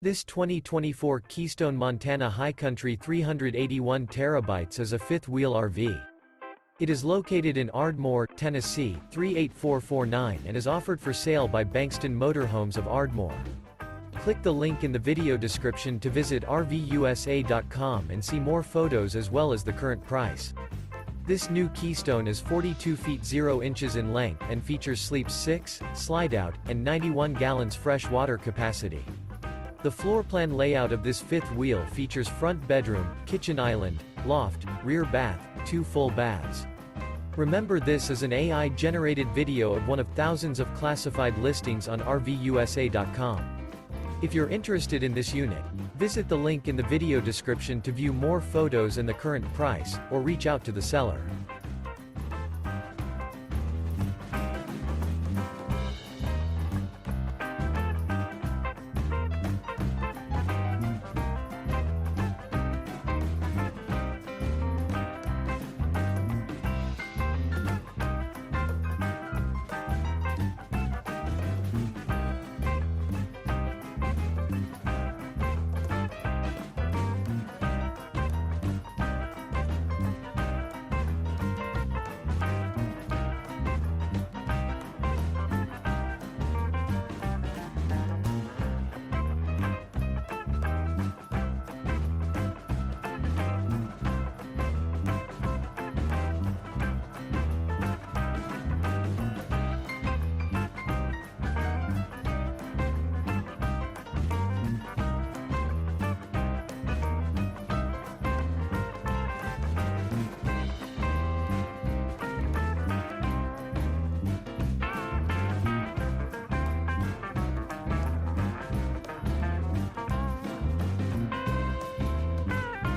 This 2024 Keystone Montana High Country 381 terabytes is a fifth-wheel RV. It is located in Ardmore, Tennessee, 38449 and is offered for sale by Bankston Motorhomes of Ardmore. Click the link in the video description to visit RVUSA.com and see more photos as well as the current price. This new Keystone is 42 feet 0 inches in length and features sleep 6, slide-out, and 91 gallons fresh water capacity. The floor plan layout of this fifth wheel features front bedroom, kitchen island, loft, rear bath, 2 full baths. Remember, this is an AI-generated video of one of thousands of classified listings on RVUSA.com. If you're interested in this unit, visit the link in the video description to view more photos and the current price, or reach out to the seller.